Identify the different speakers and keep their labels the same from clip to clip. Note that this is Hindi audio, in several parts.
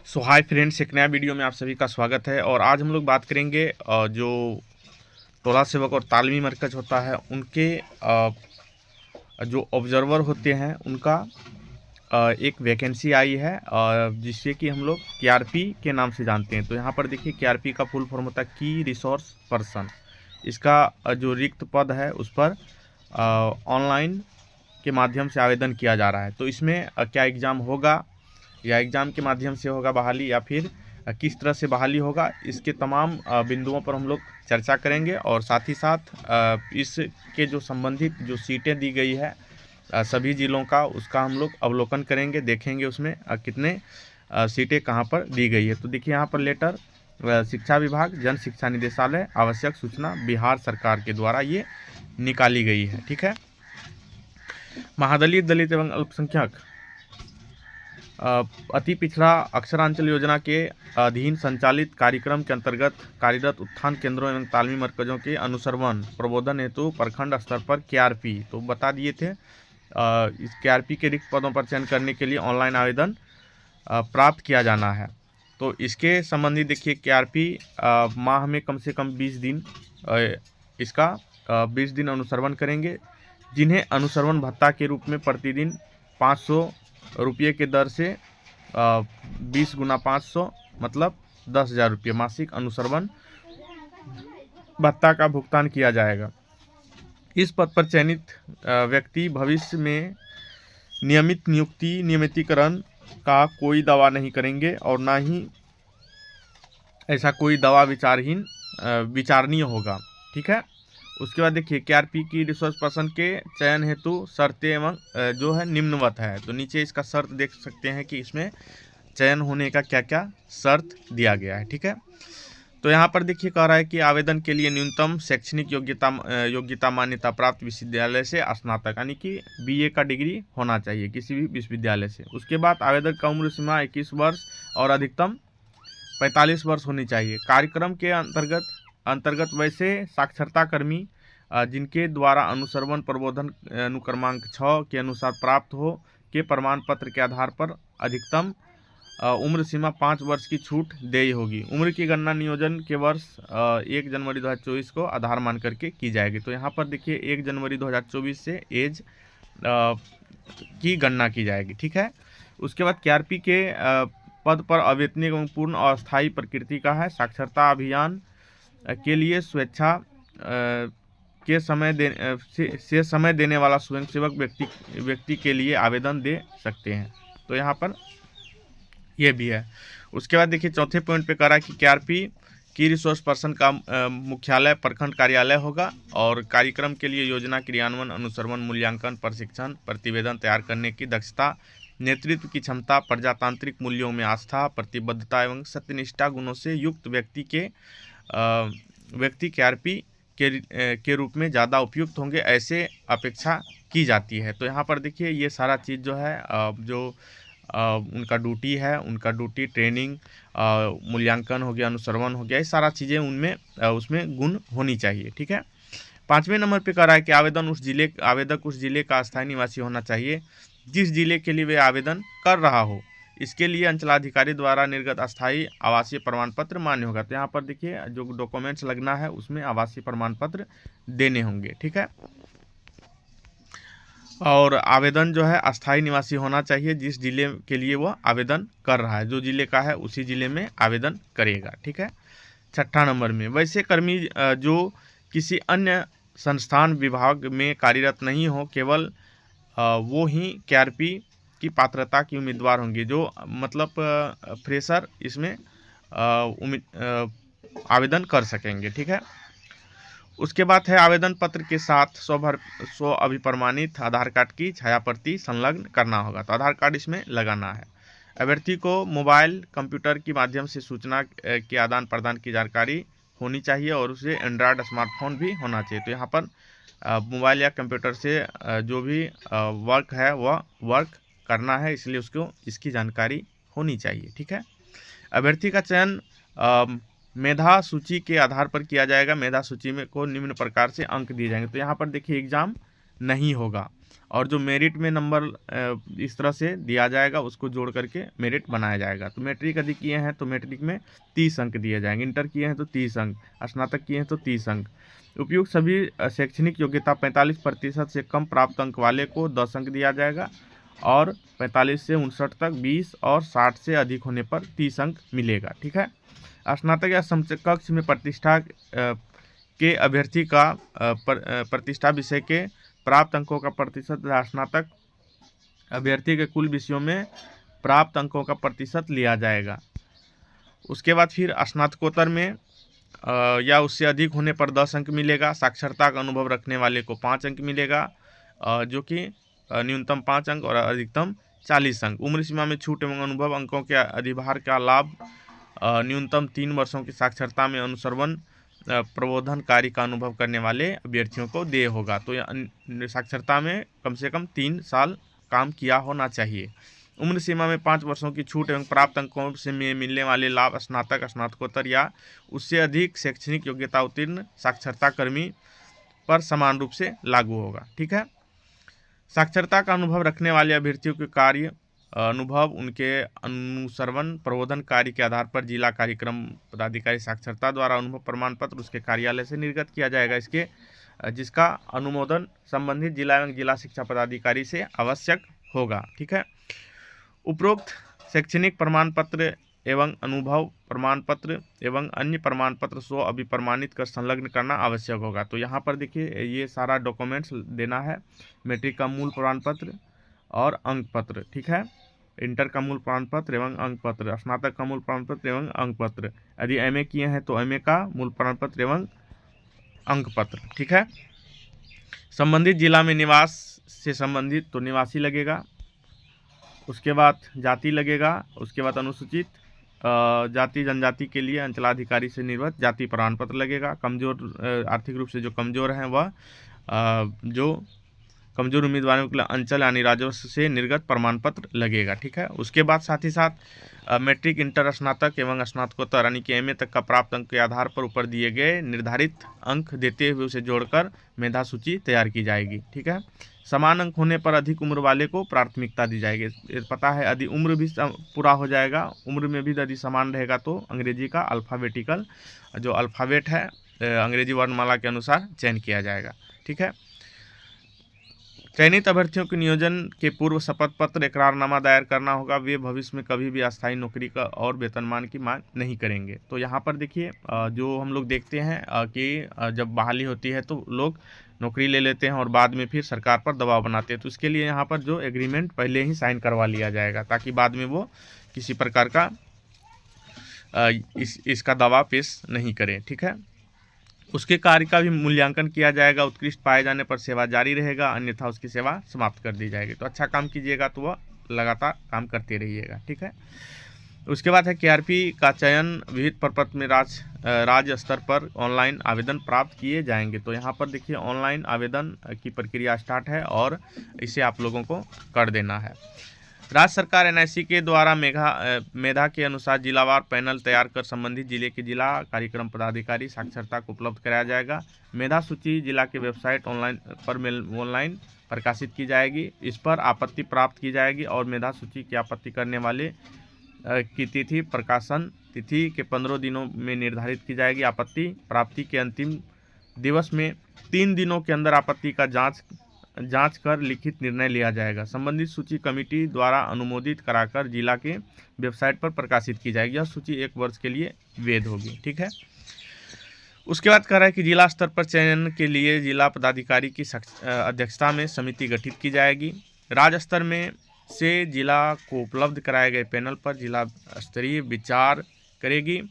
Speaker 1: हाय फ्रेंड्स, एक नया वीडियो में आप सभी का स्वागत है। और आज हम लोग बात करेंगे जो टोला सेवक और तालीमी मरकज़ होता है उनके जो ऑब्जर्वर होते हैं उनका एक वैकेंसी आई है जिससे कि हम लोग केआरपी के नाम से जानते हैं। तो यहाँ पर देखिए, केआरपी का फुल फॉर्म होता है की रिसोर्स पर्सन। इसका जो रिक्त पद है उस पर ऑनलाइन के माध्यम से आवेदन किया जा रहा है। तो इसमें क्या एग्ज़ाम होगा या एग्ज़ाम के माध्यम से होगा बहाली, या फिर किस तरह से बहाली होगा, इसके तमाम बिंदुओं पर हम लोग चर्चा करेंगे। और साथ ही साथ इसके जो संबंधित जो सीटें दी गई है सभी ज़िलों का, उसका हम लोग अवलोकन करेंगे, देखेंगे उसमें कितने सीटें कहाँ पर दी गई है। तो देखिए यहाँ पर लेटर शिक्षा विभाग, जन शिक्षा निदेशालय, आवश्यक सूचना बिहार सरकार के द्वारा ये निकाली गई है। ठीक है। महादलित, दलित एवं अल्पसंख्यक अति पिछड़ा अक्षरांचल योजना के अधीन संचालित कार्यक्रम के अंतर्गत कार्यरत उत्थान केंद्रों एवं तालीमी मरकजों के अनुश्रवण प्रबोधन हेतु प्रखंड स्तर पर केआरपी तो बता दिए थे। इस केआरपी के रिक्त पदों पर चयन करने के लिए ऑनलाइन आवेदन प्राप्त किया जाना है। तो इसके संबंधी देखिए, केआरपी माह में कम से कम 20 दिन इसका 20 दिन अनुश्रवण करेंगे, जिन्हें अनुश्रवण भत्ता के रूप में प्रतिदिन 500 रुपये के दर से 20 गुना 500 मतलब 10,000 रुपये मासिक अनुश्रवण भत्ता का भुगतान किया जाएगा। इस पद पर चयनित व्यक्ति भविष्य में नियमित नियुक्ति नियमितीकरण का कोई दावा नहीं करेंगे और ना ही ऐसा कोई दावा विचारणीय होगा। ठीक है। उसके बाद देखिए, केआरपी की रिसोर्स पर्सन के चयन हेतु शर्तें एवं जो है निम्नवत है। तो नीचे इसका शर्त देख सकते हैं कि इसमें चयन होने का क्या क्या शर्त दिया गया है। ठीक है। तो यहाँ पर देखिए कह रहा है कि आवेदन के लिए न्यूनतम शैक्षणिक योग्यता मान्यता प्राप्त विश्वविद्यालय से स्नातक यानी कि बीए का डिग्री होना चाहिए किसी भी विश्वविद्यालय से। उसके बाद आवेदक का उम्र सीमा 21 वर्ष और अधिकतम 45 वर्ष होनी चाहिए। कार्यक्रम के अंतर्गत वैसे साक्षरता कर्मी जिनके द्वारा अनुश्रवण प्रबोधन अनुक्रमांक 6 के अनुसार प्राप्त हो के प्रमाण पत्र के आधार पर अधिकतम उम्र सीमा 5 वर्ष की छूट देय होगी। उम्र की गणना नियोजन के वर्ष 1 जनवरी 2024 को आधार मान करके की जाएगी। तो यहाँ पर देखिए 1 जनवरी 2024 से एज की गणना की जाएगी। ठीक है। उसके बाद केआरपी के पद पर अवेतनिक एवं पूर्ण अस्थायी प्रकृति का है। साक्षरता अभियान के लिए स्वेच्छा के समय देने वाला स्वयंसेवक व्यक्ति के लिए आवेदन दे सकते हैं। तो यहाँ पर ये भी है। उसके बाद देखिए चौथे पॉइंट पे कह रहा है कि केआरपी की रिसोर्स पर्सन का मुख्यालय प्रखंड कार्यालय होगा और कार्यक्रम के लिए योजना क्रियान्वयन, अनुश्रवण, मूल्यांकन, प्रशिक्षण, प्रतिवेदन तैयार करने की दक्षता, नेतृत्व की क्षमता, प्रजातांत्रिक मूल्यों में आस्था, प्रतिबद्धता एवं सत्यनिष्ठा गुणों से युक्त व्यक्ति केआरपी के रूप में ज़्यादा उपयुक्त होंगे, ऐसे अपेक्षा की जाती है। तो यहाँ पर देखिए ये सारा चीज़ जो है जो उनका ड्यूटी है, उनका ड्यूटी, ट्रेनिंग, मूल्यांकन हो गया, अनुश्रवण हो गया, ये सारा चीज़ें उनमें उसमें गुण होनी चाहिए। ठीक है। 5वें नंबर पे कह रहा है कि आवेदक उस जिले का स्थायी निवासी होना चाहिए जिस जिले के लिए वे आवेदन कर रहा हो। इसके लिए अंचलाधिकारी द्वारा निर्गत अस्थायी आवासीय प्रमाण पत्र मान्य होगा। तो यहाँ पर देखिए जो डॉक्यूमेंट्स लगना है उसमें आवासीय प्रमाण पत्र देने होंगे। ठीक है। और आवेदन जो है अस्थायी निवासी होना चाहिए जिस जिले के लिए वो आवेदन कर रहा है, जो जिले का है उसी जिले में आवेदन करेगा। ठीक है। 6ठा नंबर में वैसे कर्मी जो किसी अन्य संस्थान विभाग में कार्यरत नहीं हो, केवल वो ही केआरपी की पात्रता की उम्मीदवार होंगे, जो मतलब फ्रेशर इसमें आवेदन कर सकेंगे। ठीक है। उसके बाद है आवेदन पत्र के साथ 100 अभिप्रमाणित आधार कार्ड की छायाप्रति संलग्न करना होगा। तो आधार कार्ड इसमें लगाना है। अभ्यर्थी को मोबाइल कंप्यूटर के माध्यम से सूचना के आदान प्रदान की जानकारी होनी चाहिए और उसे एंड्रॉयड स्मार्टफोन भी होना चाहिए। तो यहाँ पर मोबाइल या कंप्यूटर से जो भी वर्क है वह वर्क करना है, इसलिए उसको इसकी जानकारी होनी चाहिए। ठीक है। अभ्यर्थी का चयन मेधा सूची के आधार पर किया जाएगा। मेधा सूची में को निम्न प्रकार से अंक दिए जाएंगे। तो यहाँ पर देखिए एग्जाम नहीं होगा, और जो मेरिट में नंबर इस तरह से दिया जाएगा उसको जोड़ करके मेरिट बनाया जाएगा। तो मैट्रिक यदि किए हैं तो मैट्रिक में 30 अंक दिए जाएंगे, इंटर किए हैं तो 30 अंक, स्नातक किए हैं तो 30 अंक। उपयुक्त सभी शैक्षणिक योग्यता 45% से कम प्राप्त अंक वाले को 10 अंक दिया जाएगा और 45 से 59 तक 20 और 60 से अधिक होने पर 30 अंक मिलेगा। ठीक है। स्नातक या समकक्ष में प्रतिष्ठा के अभ्यर्थी का प्रतिष्ठा विषय के प्राप्त अंकों का प्रतिशत स्नातक अभ्यर्थी के कुल विषयों में प्राप्त अंकों का प्रतिशत लिया जाएगा। उसके बाद फिर स्नातकोत्तर में या उससे अधिक होने पर 10 अंक मिलेगा। साक्षरता का अनुभव रखने वाले को 5 अंक मिलेगा, जो कि न्यूनतम 5 अंक और अधिकतम 40 अंक। उम्र सीमा में छूट एवं अनुभव अंकों के अधिभार का लाभ न्यूनतम 3 वर्षों की साक्षरता में अनुसरण प्रबोधन कार्य का अनुभव करने वाले अभ्यर्थियों को देय होगा। तो साक्षरता में कम से कम 3 साल काम किया होना चाहिए। उम्र सीमा में 5 वर्षों की छूट एवं प्राप्त अंकों से मिलने वाले लाभ स्नातक, स्नातकोत्तर या उससे अधिक शैक्षणिक योग्यता उत्तीर्ण साक्षरता कर्मी पर समान रूप से लागू होगा। ठीक है। साक्षरता का अनुभव रखने वाले अभ्यर्थियों के कार्य अनुभव उनके अनुसरण प्रबोधन कार्य के आधार पर जिला कार्यक्रम पदाधिकारी साक्षरता द्वारा अनुभव प्रमाण पत्र उसके कार्यालय से निर्गत किया जाएगा, जिसका अनुमोदन संबंधित जिला एवं जिला शिक्षा पदाधिकारी से आवश्यक होगा। ठीक है। उपरोक्त शैक्षणिक प्रमाण पत्र एवं अनुभव प्रमाण पत्र एवं अन्य प्रमाण पत्र स्व अभिप्रमाणित कर संलग्न करना आवश्यक होगा। तो यहाँ पर देखिए ये सारा डॉक्यूमेंट्स देना है। मैट्रिक का मूल प्रमाण पत्र और अंक पत्र। ठीक है। इंटर का मूल प्रमाण पत्र एवं अंक पत्र, स्नातक का मूल प्रमाण पत्र एवं अंक पत्र, यदि एमए किए हैं तो एमए का मूल प्रमाण पत्र एवं अंक पत्र। ठीक है। संबंधित जिला में निवास से संबंधित तो निवासी लगेगा, उसके बाद जाति लगेगा, उसके बाद अनुसूचित जाति जनजाति के लिए अंचलाधिकारी से निर्गत जाति प्रमाण पत्र लगेगा। कमजोर आर्थिक रूप से जो कमजोर हैं वह जो कमजोर उम्मीदवारों के लिए अंचल यानी राजस्व से निर्गत प्रमाण पत्र लगेगा। ठीक है। उसके बाद साथ ही साथ मैट्रिक, इंटर, स्नातक एवं स्नातकोत्तर यानी कि एमए तक का प्राप्त अंक के आधार पर ऊपर दिए गए निर्धारित अंक देते हुए उसे जोड़कर मेधा सूची तैयार की जाएगी। ठीक है। समान अंक होने पर अधिक उम्र वाले को प्राथमिकता दी जाएगी। पता है यदि उम्र भी पूरा हो जाएगा, उम्र में भी यदि समान रहेगा तो अंग्रेजी का अल्फ़ाबेटिकल जो अल्फ़ाबेट है अंग्रेजी वर्णमाला के अनुसार चयन किया जाएगा। ठीक है। चयनित अभ्यर्थियों के नियोजन के पूर्व शपथ पत्र इकरारनामा दायर करना होगा। वे भविष्य में कभी भी अस्थायी नौकरी का और वेतनमान की मांग नहीं करेंगे। तो यहाँ पर देखिए जो हम लोग देखते हैं कि जब बहाली होती है तो लोग नौकरी ले लेते हैं और बाद में फिर सरकार पर दबाव बनाते हैं। तो इसके लिए यहाँ पर जो एग्रीमेंट पहले ही साइन करवा लिया जाएगा ताकि बाद में वो किसी प्रकार का इसका दावा पेश नहीं करें। ठीक है। उसके कार्य का भी मूल्यांकन किया जाएगा। उत्कृष्ट पाए जाने पर सेवा जारी रहेगा, अन्यथा उसकी सेवा समाप्त कर दी जाएगी। तो अच्छा काम कीजिएगा तो वह लगातार काम करते रहिएगा। ठीक है। उसके बाद है केआरपी का चयन विहित प्रपत्र में राज्य स्तर पर ऑनलाइन आवेदन प्राप्त किए जाएंगे। तो यहाँ पर देखिए ऑनलाइन आवेदन की प्रक्रिया स्टार्ट है और इसे आप लोगों को कर देना है। राज्य सरकार एनआईसी के द्वारा मेधा के अनुसार जिलावार पैनल तैयार कर संबंधित जिले के जिला कार्यक्रम पदाधिकारी साक्षरता को उपलब्ध कराया जाएगा। मेधा सूची जिला के वेबसाइट ऑनलाइन प्रकाशित की जाएगी। इस पर आपत्ति प्राप्त की जाएगी और मेधा सूची की आपत्ति करने वाले की तिथि प्रकाशन तिथि के 15 दिनों में निर्धारित की जाएगी। आपत्ति प्राप्ति के अंतिम दिवस में 3 दिनों के अंदर आपत्ति का जांच कर लिखित निर्णय लिया जाएगा। संबंधित सूची कमेटी द्वारा अनुमोदित कराकर जिला के वेबसाइट पर प्रकाशित की जाएगी। यह सूची 1 वर्ष के लिए वैध होगी। ठीक है। उसके बाद कह रहा है कि जिला स्तर पर चयन के लिए जिला पदाधिकारी की अध्यक्षता में समिति गठित की जाएगी। राज्य स्तर में से जिला को उपलब्ध कराए गए पैनल पर जिला स्तरीय विचार करेगी।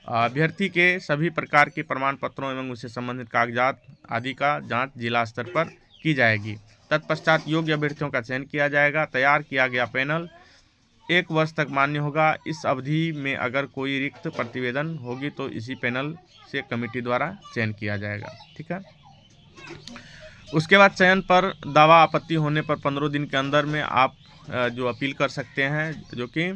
Speaker 1: अभ्यर्थी के सभी प्रकार के प्रमाण पत्रों एवं उससे संबंधित कागजात आदि का जांच जिला स्तर पर की जाएगी। तत्पश्चात योग्य अभ्यर्थियों का चयन किया जाएगा। तैयार किया गया पैनल 1 वर्ष तक मान्य होगा। इस अवधि में अगर कोई रिक्त प्रतिवेदन होगी तो इसी पैनल से कमेटी द्वारा चयन किया जाएगा। ठीक है। उसके बाद चयन पर दावा आपत्ति होने पर 15 दिन के अंदर में आप जो अपील कर सकते हैं, जो कि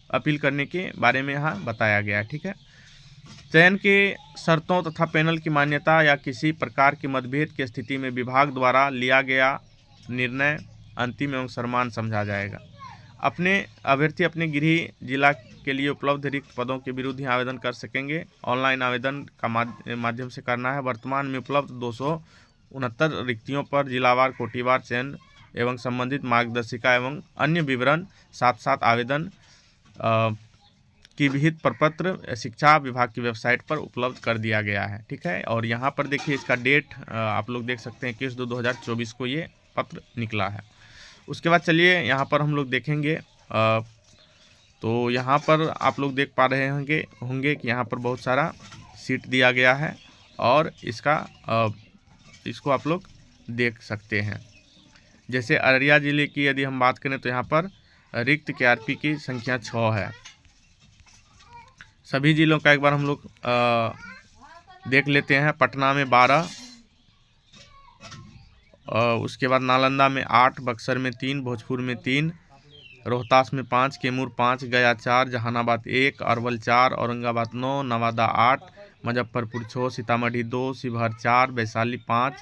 Speaker 1: अपील करने के बारे में यहाँ बताया गया है। ठीक है। चयन के शर्तों तथा पैनल की मान्यता या किसी प्रकार की मतभेद की स्थिति में विभाग द्वारा लिया गया निर्णय अंतिम एवं सर्वमान्य समझा जाएगा। अभ्यर्थी अपने गृह जिला के लिए उपलब्ध रिक्त पदों के विरुद्ध ही आवेदन कर सकेंगे। ऑनलाइन आवेदन का माध्यम से करना है। वर्तमान में उपलब्ध 269 रिक्तियों पर जिलावार कोटिवार चयन एवं संबंधित मार्गदर्शिका एवं अन्य विवरण साथ आवेदन की विहित प्रपत्र शिक्षा विभाग की वेबसाइट पर उपलब्ध कर दिया गया है। ठीक है, और यहाँ पर देखिए इसका डेट आप लोग देख सकते हैं 21/2/2024 को ये पत्र निकला है। उसके बाद चलिए यहाँ पर हम लोग देखेंगे, तो यहाँ पर आप लोग देख पा रहे होंगे कि यहाँ पर बहुत सारा सीट दिया गया है और इसको आप लोग देख सकते हैं। जैसे अररिया ज़िले की यदि हम बात करें तो यहाँ पर रिक्त KRP की संख्या 6 है। सभी जिलों का एक बार हम लोग देख लेते हैं। पटना में 12, उसके बाद नालंदा में 8, बक्सर में 3, भोजपुर में 3, रोहतास में 5, कैमूर 5, गया 4, जहानाबाद 1, अरवल 4, औरंगाबाद 9, नवादा 8, मुजफ्फरपुर 6, सीतामढ़ी 2, शिवहर 4, वैशाली 5,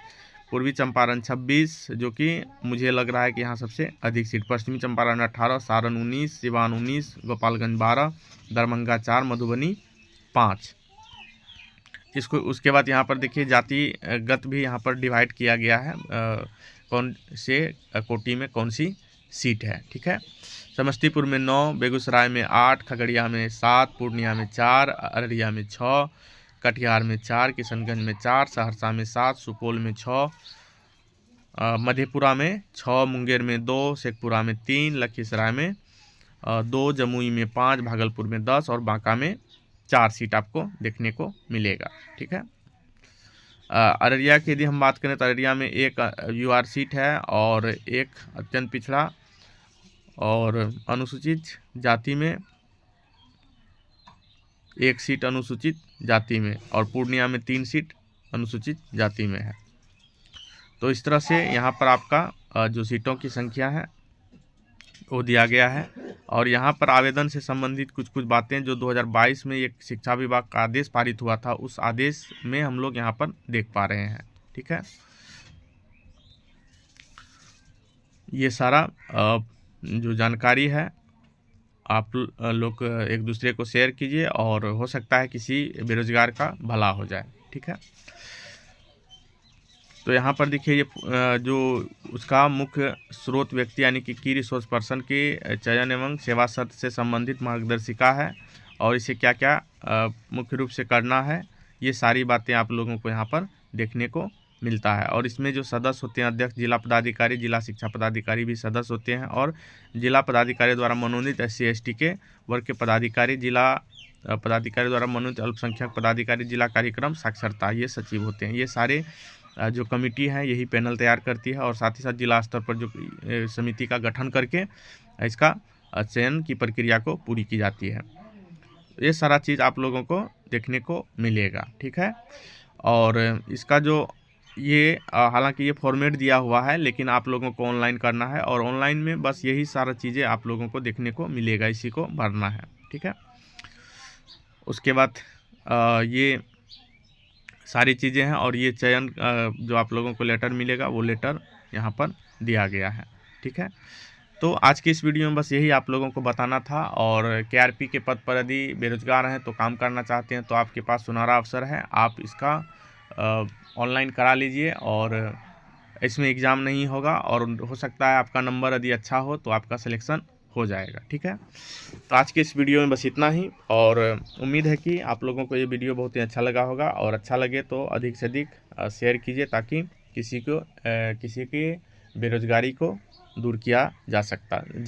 Speaker 1: पूर्वी चंपारण 26, जो कि मुझे लग रहा है कि यहाँ सबसे अधिक सीट, पश्चिमी चंपारण 18, सारण 19, सिवान 19, गोपालगंज 12, दरभंगा 4, मधुबनी 5। उसके बाद यहाँ पर देखिए जातिगत भी यहाँ पर डिवाइड किया गया है, कौन से कोटि में कौन सी सीट है। ठीक है, समस्तीपुर में 9, बेगूसराय में 8, खगड़िया में 7, पूर्णिया में 4, अररिया में 6, कटिहार में 4, किशनगंज में 4, सहरसा में 7, सुपौल में 6, मधेपुरा में 6, मुंगेर में 2, शेखपुरा में 3, लखीसराय में 2, जमुई में 5, भागलपुर में 10 और बांका में 4 सीट आपको देखने को मिलेगा। ठीक है, अररिया की यदि हम बात करें तो अररिया में 1 UR सीट है और 1 अत्यंत पिछड़ा और अनुसूचित जाति में 1 सीट अनुसूचित जाति में, और पूर्णिया में 3 सीट अनुसूचित जाति में है। तो इस तरह से यहाँ पर आपका जो सीटों की संख्या है वो दिया गया है। और यहाँ पर आवेदन से संबंधित कुछ बातें जो 2022 में एक शिक्षा विभाग का आदेश पारित हुआ था, उस आदेश में हम लोग यहाँ पर देख पा रहे हैं। ठीक है, ये सारा जो जानकारी है आप लोग एक दूसरे को शेयर कीजिए और हो सकता है किसी बेरोजगार का भला हो जाए। ठीक है, तो यहाँ पर देखिए ये जो उसका मुख्य स्रोत व्यक्ति यानी कि की रिसोर्स पर्सन के चयन एवं सेवा शर्त से संबंधित मार्गदर्शिका है और इसे क्या क्या मुख्य रूप से करना है, ये सारी बातें आप लोगों को यहाँ पर देखने को मिलता है। और इसमें जो सदस्य होते हैं, अध्यक्ष, जिला पदाधिकारी, जिला शिक्षा पदाधिकारी भी सदस्य होते हैं और जिला पदाधिकारी द्वारा मनोनीत SC ST के वर्ग के पदाधिकारी, जिला पदाधिकारी द्वारा मनोनीत अल्पसंख्यक पदाधिकारी, जिला कार्यक्रम साक्षरता, ये सचिव होते हैं। ये सारे जो कमेटी है यही पैनल तैयार करती है और साथ ही साथ जिला स्तर पर जो समिति का गठन करके इसका चयन की प्रक्रिया को पूरी की जाती है। ये सारा चीज़ आप लोगों को देखने को मिलेगा। ठीक है, और इसका जो ये हालांकि ये फॉर्मेट दिया हुआ है लेकिन आप लोगों को ऑनलाइन करना है और ऑनलाइन में बस यही सारा चीज़ें आप लोगों को देखने को मिलेगा, इसी को भरना है। ठीक है, उसके बाद ये सारी चीज़ें हैं और ये चयन जो आप लोगों को लेटर मिलेगा वो लेटर यहाँ पर दिया गया है। ठीक है, तो आज की इस वीडियो में बस यही आप लोगों को बताना था। और KRP के पद पर यदि बेरोजगार हैं तो काम करना चाहते हैं तो आपके पास सुनहरा अवसर है, आप इसका ऑनलाइन करा लीजिए और इसमें एग्ज़ाम नहीं होगा और हो सकता है आपका नंबर यदि अच्छा हो तो आपका सिलेक्शन हो जाएगा। ठीक है, तो आज के इस वीडियो में बस इतना ही और उम्मीद है कि आप लोगों को ये वीडियो बहुत ही अच्छा लगा होगा और अच्छा लगे तो अधिक से अधिक शेयर कीजिए ताकि किसी की बेरोजगारी को दूर किया जा सकता है।